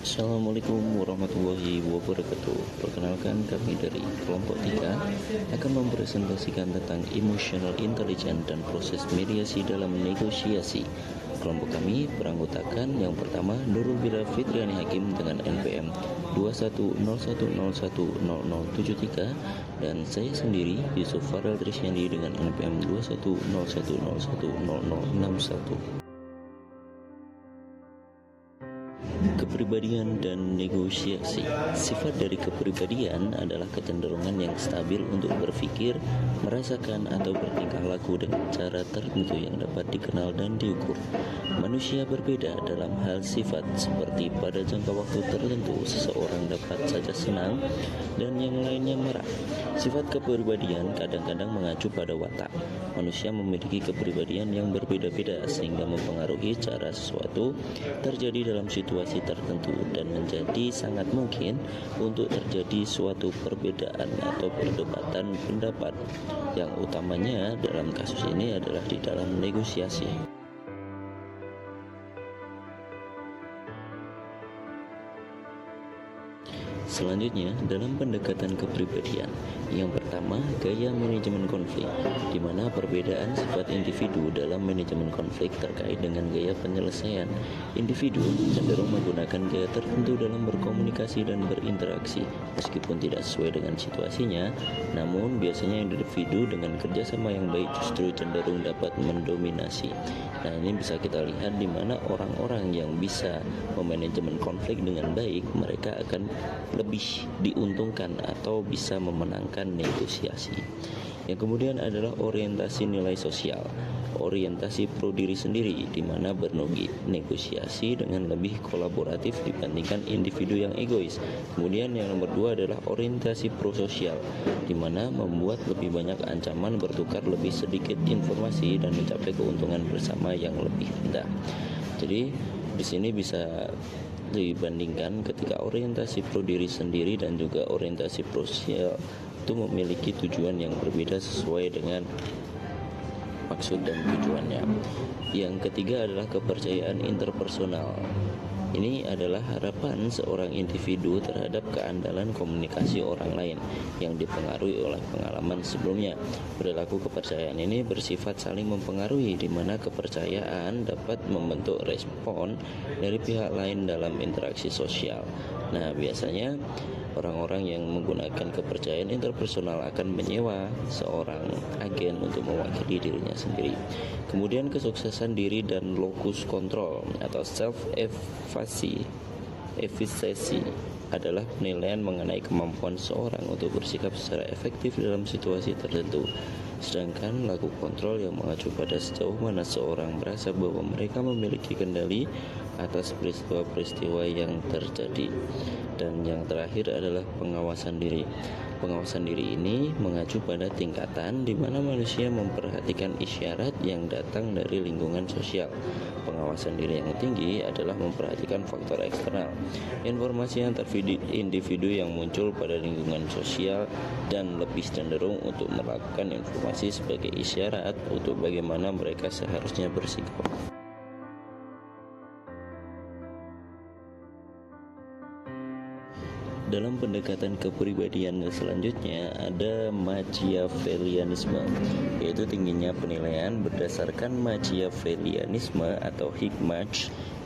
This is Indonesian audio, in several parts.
Assalamualaikum warahmatullahi wabarakatuh. Perkenalkan, kami dari kelompok 3 akan mempresentasikan tentang emotional intelligence dan proses mediasi dalam negosiasi. Kelompok kami beranggotakan yang pertama Nurul Bila Fitriani Hakim dengan NPM 2101010073 dan saya sendiri Yusuf Farel Trisyandi dengan NPM 2101010061. Kepribadian dan negosiasi. Sifat dari kepribadian adalah kecenderungan yang stabil untuk berpikir, merasakan, atau bertingkah laku dengan cara tertentu yang dapat dikenal dan diukur. Manusia berbeda dalam hal sifat, seperti pada jangka waktu tertentu seseorang dapat saja senang dan yang lainnya marah. Sifat kepribadian kadang-kadang mengacu pada watak. Manusia memiliki kepribadian yang berbeda-beda sehingga mempengaruhi cara sesuatu terjadi dalam situasi tertentu dan menjadi sangat mungkin untuk terjadi suatu perbedaan atau perdebatan pendapat. Yang utamanya dalam kasus ini adalah di dalam negosiasi. Selanjutnya, dalam pendekatan kepribadian, yang pertama, gaya manajemen konflik, di mana perbedaan sifat individu dalam manajemen konflik terkait dengan gaya penyelesaian. Individu cenderung menggunakan gaya tertentu dalam berkomunikasi dan berinteraksi, meskipun tidak sesuai dengan situasinya, namun biasanya individu dengan kerjasama yang baik justru cenderung dapat mendominasi. Nah, ini bisa kita lihat di mana orang-orang yang bisa memanajemen konflik dengan baik, mereka akan lebih diuntungkan atau bisa memenangkan negosiasi. Yang kemudian adalah orientasi nilai sosial, orientasi pro diri sendiri, di mana bernegosiasi dengan lebih kolaboratif dibandingkan individu yang egois. Kemudian yang nomor 2 adalah orientasi pro sosial, di mana membuat lebih banyak ancaman, bertukar lebih sedikit informasi dan mencapai keuntungan bersama yang lebih rendah. Jadi di sini bisa dibandingkan ketika orientasi pro diri sendiri dan juga orientasi pro sosial itu memiliki tujuan yang berbeda sesuai dengan maksud dan tujuannya. Yang ketiga adalah kepercayaan interpersonal. Ini adalah harapan seorang individu terhadap keandalan komunikasi orang lain yang dipengaruhi oleh pengalaman sebelumnya. Perilaku kepercayaan ini bersifat saling mempengaruhi, di mana kepercayaan dapat membentuk respon dari pihak lain dalam interaksi sosial. Nah, biasanya orang-orang yang menggunakan kepercayaan interpersonal akan menyewa seorang agen untuk mewakili dirinya sendiri. Kemudian kesuksesan diri dan locus control atau self-efficacy adalah penilaian mengenai kemampuan seorang untuk bersikap secara efektif dalam situasi tertentu. Sedangkan laku kontrol yang mengacu pada sejauh mana seorang merasa bahwa mereka memiliki kendali atas peristiwa-peristiwa yang terjadi. Dan yang terakhir adalah pengawasan diri. Pengawasan diri ini mengacu pada tingkatan di mana manusia memperhatikan isyarat yang datang dari lingkungan sosial. Pengawasan diri yang tinggi adalah memperhatikan faktor eksternal, informasi antar individu yang muncul pada lingkungan sosial, dan lebih cenderung untuk melakukan informasi sebagai isyarat untuk bagaimana mereka seharusnya bersikap. Dalam pendekatan kepribadian selanjutnya ada Machiavellianisme, yaitu tingginya penilaian berdasarkan Machiavellianisme atau hikmah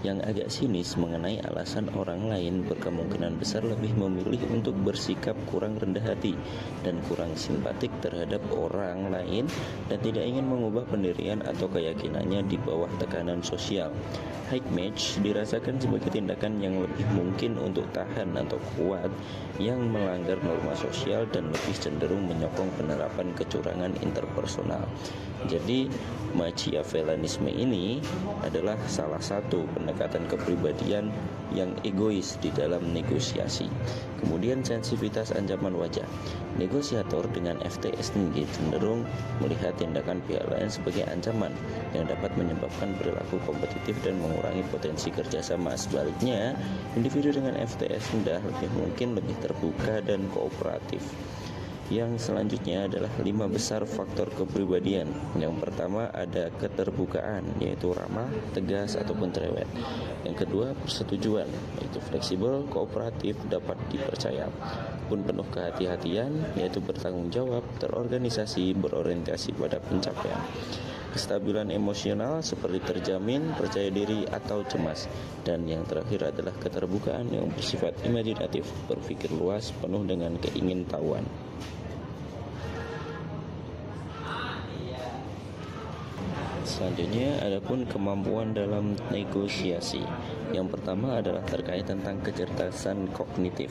yang agak sinis mengenai alasan orang lain berkemungkinan besar lebih memilih untuk bersikap kurang rendah hati dan kurang simpatik terhadap orang lain dan tidak ingin mengubah pendirian atau keyakinannya di bawah tekanan sosial. High match dirasakan sebagai tindakan yang lebih mungkin untuk tahan atau kuat yang melanggar norma sosial dan lebih cenderung menyokong penerapan kecurangan interpersonal. Jadi Machiavellianisme ini adalah salah satu pendekatan kepribadian yang egois di dalam negosiasi. Kemudian sensitivitas ancaman wajah. Negosiator dengan FTS tinggi cenderung melihat tindakan pihak lain sebagai ancaman yang dapat menyebabkan perilaku kompetitif dan mengurangi potensi kerjasama. Sebaliknya, individu dengan FTS rendah lebih mungkin lebih terbuka dan kooperatif. Yang selanjutnya adalah 5 besar faktor kepribadian. Yang pertama ada keterbukaan, yaitu ramah, tegas, ataupun cerewet. Yang kedua persetujuan, yaitu fleksibel, kooperatif, dapat dipercaya. Pun penuh kehati-hatian, yaitu bertanggung jawab, terorganisasi, berorientasi pada pencapaian. Kestabilan emosional seperti terjamin, percaya diri, atau cemas. Dan yang terakhir adalah keterbukaan yang bersifat imajinatif, berpikir luas, penuh dengan keingintahuan. Selanjutnya, adapun kemampuan dalam negosiasi. Yang pertama adalah terkait tentang kecerdasan kognitif.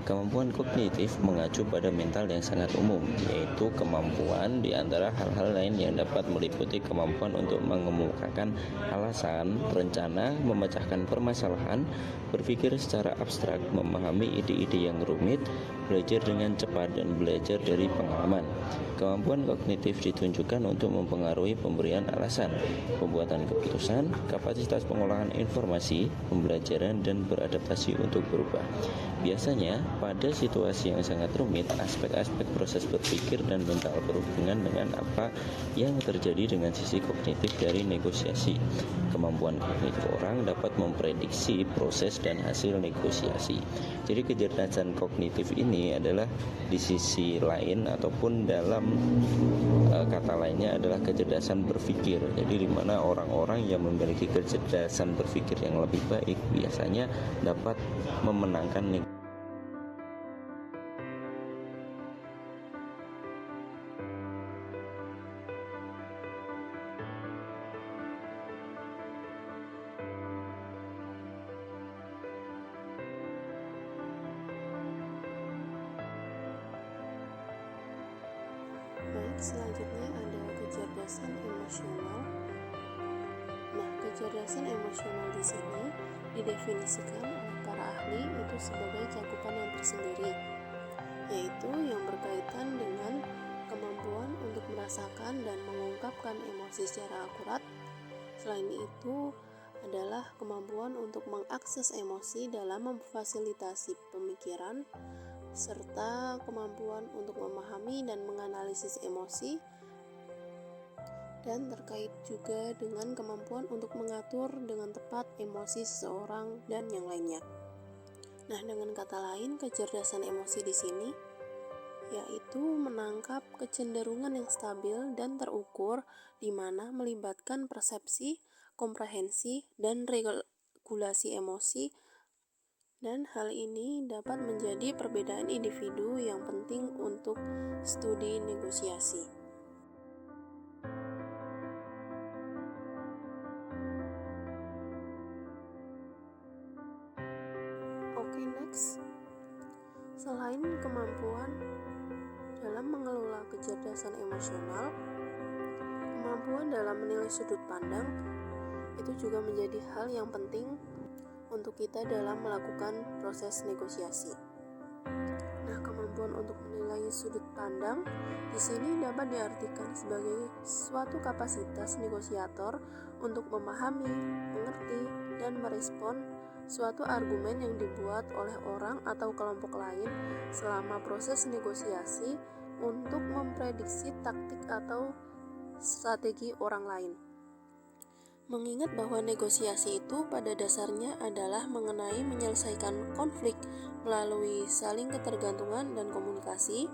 Kemampuan kognitif mengacu pada mental yang sangat umum, yaitu kemampuan di antara hal-hal lain yang dapat meliputi kemampuan untuk mengemukakan alasan, rencana, memecahkan permasalahan, berpikir secara abstrak, memahami ide-ide yang rumit, belajar dengan cepat, dan belajar dari pengalaman. Kemampuan kognitif ditunjukkan untuk mempengaruhi pemberian alasan, pembuatan keputusan, kapasitas pengolahan informasi, pembelajaran, dan beradaptasi untuk berubah. Biasanya, pada situasi yang sangat rumit, aspek-aspek proses berpikir dan mental berhubungan dengan apa yang terjadi dengan sisi kognitif dari negosiasi. Kemampuan kognitif orang dapat memprediksi proses dan hasil negosiasi. Jadi kecerdasan kognitif ini adalah di sisi lain ataupun dalam kata lainnya adalah kecerdasan berpikir. Jadi di mana orang-orang yang memiliki kecerdasan berpikir yang lebih baik biasanya dapat memenangkan negosiasi. Baik, selanjutnya ada kecerdasan emosional. Nah, kecerdasan emosional di sini didefinisikan oleh para ahli itu sebagai cakupan yang tersendiri, yaitu yang berkaitan dengan kemampuan untuk merasakan dan mengungkapkan emosi secara akurat. Selain itu, adalah kemampuan untuk mengakses emosi dalam memfasilitasi pemikiran, serta kemampuan untuk memahami dan menganalisis emosi, dan terkait juga dengan kemampuan untuk mengatur dengan tepat emosi seseorang dan yang lainnya. Nah, dengan kata lain, kecerdasan emosi di sini yaitu menangkap kecenderungan yang stabil dan terukur di mana melibatkan persepsi, komprehensi, dan regulasi emosi, dan hal ini dapat menjadi perbedaan individu yang penting untuk studi negosiasi. Oke, next. Selain kemampuan dalam mengelola kecerdasan emosional, kemampuan dalam menilai sudut pandang itu juga menjadi hal yang penting untuk kita dalam melakukan proses negosiasi. Nah, kemampuan untuk menilai sudut pandang di sini dapat diartikan sebagai suatu kapasitas negosiator untuk memahami, mengerti, dan merespon suatu argumen yang dibuat oleh orang atau kelompok lain selama proses negosiasi untuk memprediksi taktik atau strategi orang lain. Mengingat bahwa negosiasi itu pada dasarnya adalah mengenai menyelesaikan konflik melalui saling ketergantungan dan komunikasi,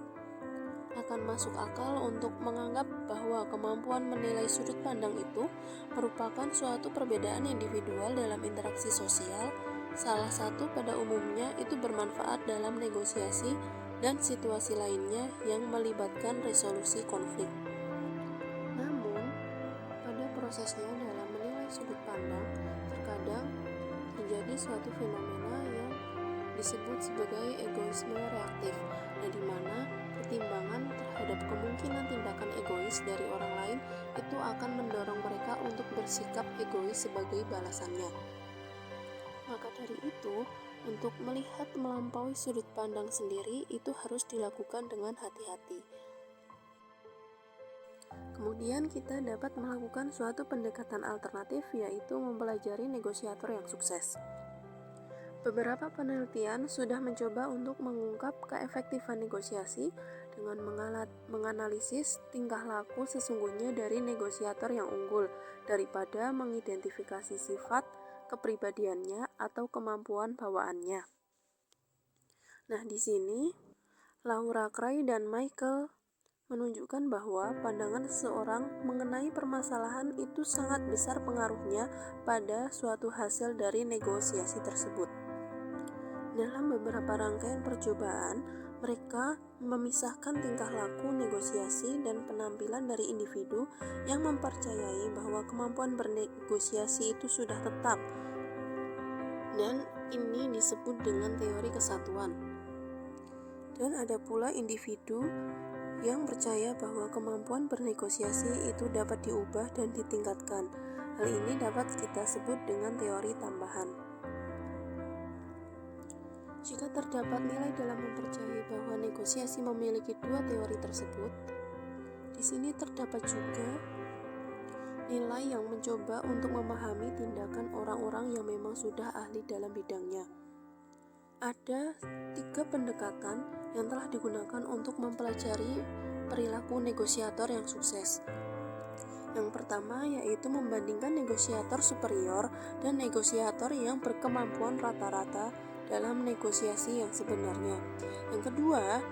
akan masuk akal untuk menganggap bahwa kemampuan menilai sudut pandang itu merupakan suatu perbedaan individual dalam interaksi sosial. Salah satu pada umumnya itu bermanfaat dalam negosiasi dan situasi lainnya yang melibatkan resolusi konflik. Namun, pada prosesnya dalam menilai sudut pandang, terkadang terjadi suatu fenomena yang disebut sebagai egoisme reaktif, di mana pertimbangan terhadap kemungkinan tindakan egois dari orang lain itu akan mendorong mereka untuk bersikap egois sebagai balasannya. Maka dari itu, untuk melihat melampaui sudut pandang sendiri itu harus dilakukan dengan hati-hati. Kemudian kita dapat melakukan suatu pendekatan alternatif, yaitu mempelajari negosiator yang sukses. Beberapa penelitian sudah mencoba untuk mengungkap keefektifan negosiasi dengan menganalisis tingkah laku sesungguhnya dari negosiator yang unggul daripada mengidentifikasi sifat kepribadiannya atau kemampuan bawaannya. Nah, di sini Laura Cray dan Michael menunjukkan bahwa pandangan seseorang mengenai permasalahan itu sangat besar pengaruhnya pada suatu hasil dari negosiasi tersebut. Dalam beberapa rangkaian percobaan, mereka memisahkan tingkah laku negosiasi dan penampilan dari individu yang mempercayai bahwa kemampuan bernegosiasi itu sudah tetap, dan ini disebut dengan teori kesatuan. Dan ada pula individu yang percaya bahwa kemampuan bernegosiasi itu dapat diubah dan ditingkatkan. Hal ini dapat kita sebut dengan teori tambahan. Jika terdapat nilai dalam mempercayai bahwa negosiasi memiliki dua teori tersebut, di sini terdapat juga nilai yang mencoba untuk memahami tindakan orang-orang yang memang sudah ahli dalam bidangnya. Ada 3 pendekatan yang telah digunakan untuk mempelajari perilaku negosiator yang sukses. Yang pertama yaitu membandingkan negosiator superior dan negosiator yang berkemampuan rata-rata dalam negosiasi yang sebenarnya. Yang kedua,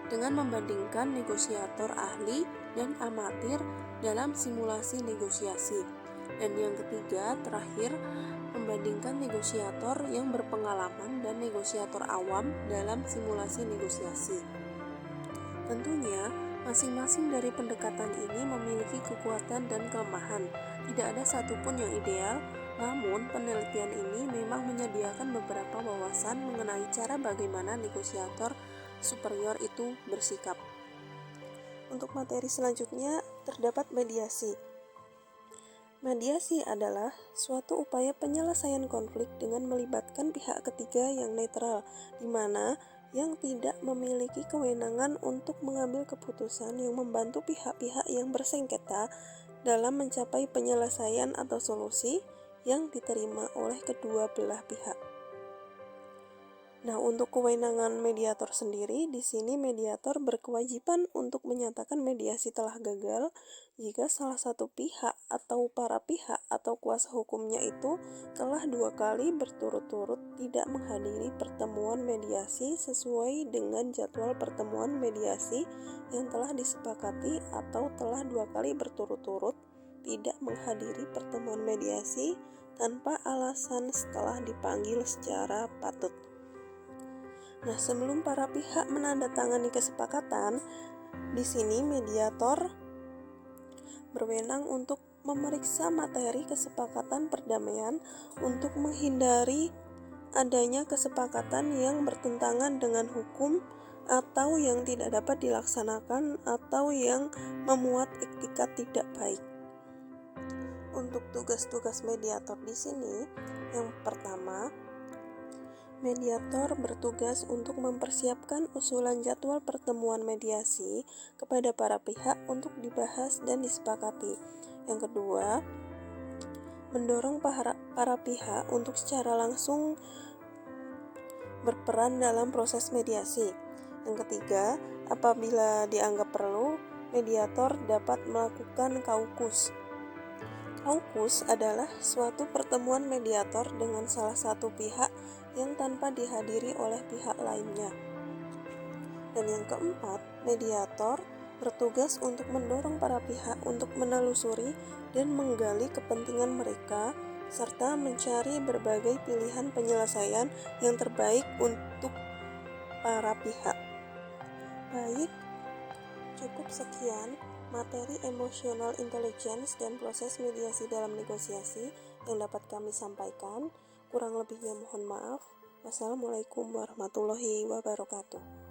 dengan membandingkan negosiator ahli dan amatir dalam simulasi negosiasi. Dan yang ketiga, terakhir, membandingkan negosiator yang berpengalaman dan negosiator awam dalam simulasi negosiasi. Tentunya, masing-masing dari pendekatan ini memiliki kekuatan dan kelemahan. Tidak ada satupun yang ideal, namun penelitian ini memang menyediakan beberapa wawasan mengenai cara bagaimana negosiator superior itu bersikap. Untuk materi selanjutnya terdapat mediasi. Mediasi adalah suatu upaya penyelesaian konflik dengan melibatkan pihak ketiga yang netral, di mana yang tidak memiliki kewenangan untuk mengambil keputusan yang membantu pihak-pihak yang bersengketa dalam mencapai penyelesaian atau solusi yang diterima oleh kedua belah pihak. Nah, untuk kewenangan mediator sendiri, di sini mediator berkewajiban untuk menyatakan mediasi telah gagal jika salah satu pihak atau para pihak atau kuasa hukumnya itu telah 2 kali berturut-turut tidak menghadiri pertemuan mediasi sesuai dengan jadwal pertemuan mediasi yang telah disepakati atau telah 2 kali berturut-turut tidak menghadiri pertemuan mediasi tanpa alasan setelah dipanggil secara patut. Nah, sebelum para pihak menandatangani kesepakatan, di sini mediator berwenang untuk memeriksa materi kesepakatan perdamaian untuk menghindari adanya kesepakatan yang bertentangan dengan hukum atau yang tidak dapat dilaksanakan atau yang memuat iktikat tidak baik. Untuk tugas-tugas mediator di sini, yang pertama, mediator bertugas untuk mempersiapkan usulan jadwal pertemuan mediasi kepada para pihak untuk dibahas dan disepakati. Yang kedua, mendorong para pihak untuk secara langsung berperan dalam proses mediasi. Yang ketiga, apabila dianggap perlu, mediator dapat melakukan kaukus. Kaukus adalah suatu pertemuan mediator dengan salah satu pihak yang tanpa dihadiri oleh pihak lainnya. Dan yang keempat, mediator bertugas untuk mendorong para pihak untuk menelusuri dan menggali kepentingan mereka serta mencari berbagai pilihan penyelesaian yang terbaik untuk para pihak. Baik, cukup sekian materi emotional intelligence dan proses mediasi dalam negosiasi yang dapat kami sampaikan. Kurang lebihnya mohon maaf. Wassalamualaikum warahmatullahi wabarakatuh.